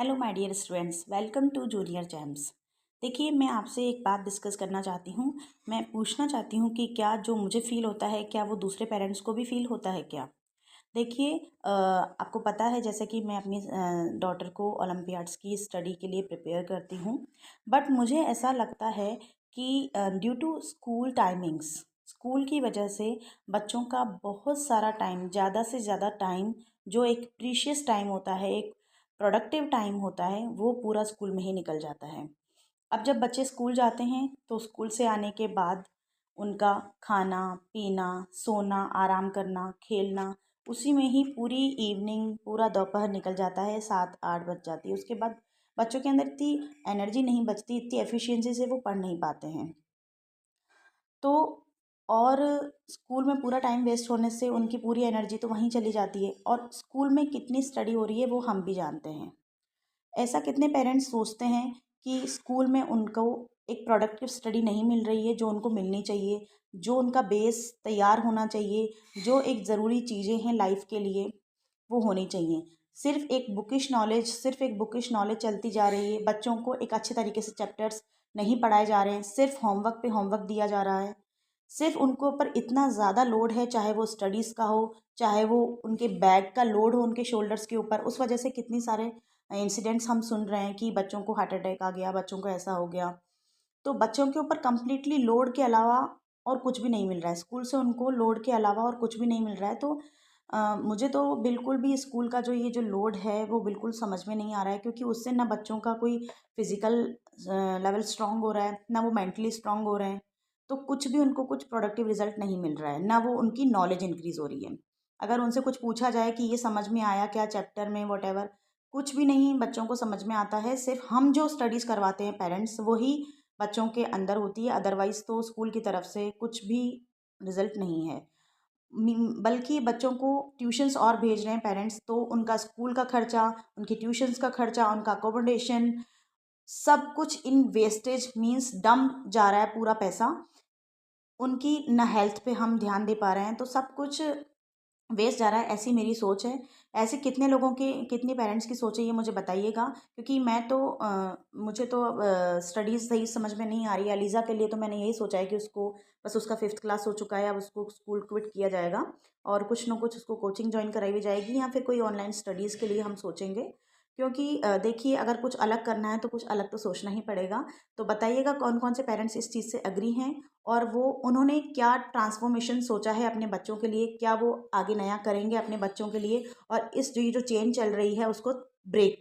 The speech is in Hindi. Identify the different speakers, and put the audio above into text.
Speaker 1: Hello my dear students, welcome to junior jams. देखिए, मैं आपसे एक बात डिस्कस करना चाहती हूँ। मैं पूछना चाहती हूँ कि क्या जो मुझे फ़ील होता है, क्या वो दूसरे पेरेंट्स को भी फ़ील होता है क्या? देखिए, आपको पता है जैसे कि मैं अपनी डॉटर को ओलंपियाड्स की स्टडी के लिए प्रिपेयर करती हूँ। बट मुझे ऐसा लगता है कि due to school timings, school की वजह से बच्चों का बहुत सारा टाइम, ज़्यादा से ज़्यादा टाइम, जो एक प्रीशियस टाइम होता है, एक प्रोडक्टिव टाइम होता है, वो पूरा स्कूल में ही निकल जाता है। अब जब बच्चे स्कूल जाते हैं तो स्कूल से आने के बाद उनका खाना पीना, सोना, आराम करना, खेलना, उसी में ही पूरी इवनिंग, पूरा दोपहर निकल जाता है, 7-8 बज जाती है। उसके बाद बच्चों के अंदर इतनी एनर्जी नहीं बचती, इतनी एफिशिएंसी से वो पढ़ नहीं पाते हैं। तो और स्कूल में पूरा टाइम वेस्ट होने से उनकी पूरी एनर्जी तो वहीं चली जाती है, और स्कूल में कितनी स्टडी हो रही है वो हम भी जानते हैं। ऐसा कितने पेरेंट्स सोचते हैं कि स्कूल में उनको एक प्रोडक्टिव स्टडी नहीं मिल रही है जो उनको मिलनी चाहिए, जो उनका बेस तैयार होना चाहिए, जो एक ज़रूरी चीज़ें हैं लाइफ के लिए, वो होनी चाहिए। सिर्फ एक बुकिश नॉलेज चलती जा रही है। बच्चों को एक अच्छे तरीके से चैप्टर्स नहीं पढ़ाए जा रहे हैं, सिर्फ होमवर्क पे होमवर्क दिया जा रहा है। सिर्फ उनके ऊपर इतना ज़्यादा लोड है, चाहे वो स्टडीज़ का हो, चाहे वो उनके बैग का लोड हो उनके शोल्डर्स के ऊपर। उस वजह से कितनी सारे इंसिडेंट्स हम सुन रहे हैं कि बच्चों को हार्ट अटैक आ गया, बच्चों को ऐसा हो गया। तो बच्चों के ऊपर कंप्लीटली लोड के अलावा और कुछ भी नहीं मिल रहा है। स्कूल से उनको लोड के अलावा और कुछ भी नहीं मिल रहा है। तो मुझे तो बिल्कुल भी स्कूल का जो ये जो लोड है वो बिल्कुल समझ में नहीं आ रहा है, क्योंकि उससे ना बच्चों का कोई फिजिकल लेवल स्ट्रांग हो रहा है, ना वो मेंटली स्ट्रांग हो रहे हैं। तो कुछ भी उनको कुछ प्रोडक्टिव रिजल्ट नहीं मिल रहा है, ना वो उनकी नॉलेज इंक्रीज हो रही है। अगर उनसे कुछ पूछा जाए कि ये समझ में आया क्या चैप्टर में, वट एवर, कुछ भी नहीं बच्चों को समझ में आता है। सिर्फ हम जो स्टडीज़ करवाते हैं पेरेंट्स, वही बच्चों के अंदर होती है। अदरवाइज़ तो स्कूल की तरफ से कुछ भी रिज़ल्ट नहीं है। बल्कि बच्चों को ट्यूशन्स और भेज रहे हैं पेरेंट्स, तो उनका स्कूल का खर्चा, उनकी ट्यूशन्स का खर्चा, उनका अकोमोडेशन, सब कुछ इन वेस्टेज मीन्स डंप जा रहा है पूरा पैसा। उनकी ना हेल्थ पे हम ध्यान दे पा रहे हैं, तो सब कुछ वेस्ट जा रहा है, ऐसी मेरी सोच है। ऐसे कितने लोगों की, कितने पेरेंट्स की सोच है, ये मुझे बताइएगा। क्योंकि मैं तो मुझे तो स्टडीज़ सही समझ में नहीं आ रही है। अलीज़ा के लिए तो मैंने यही सोचा है कि उसको बस, उसका 5th क्लास हो चुका है, अब उसको स्कूल क्विट किया जाएगा और कुछ ना कुछ उसको कोचिंग जॉइन कराई भी जाएगी, या फिर कोई ऑनलाइन स्टडीज़ के लिए हम सोचेंगे। क्योंकि देखिए, अगर कुछ अलग करना है तो कुछ अलग तो सोचना ही पड़ेगा। तो बताइएगा कौन कौन से पेरेंट्स इस चीज़ से एग्री हैं, और वो उन्होंने क्या ट्रांसफॉर्मेशन सोचा है अपने बच्चों के लिए, क्या वो आगे नया करेंगे अपने बच्चों के लिए, और इस जो ये जो चेन चल रही है उसको ब्रेक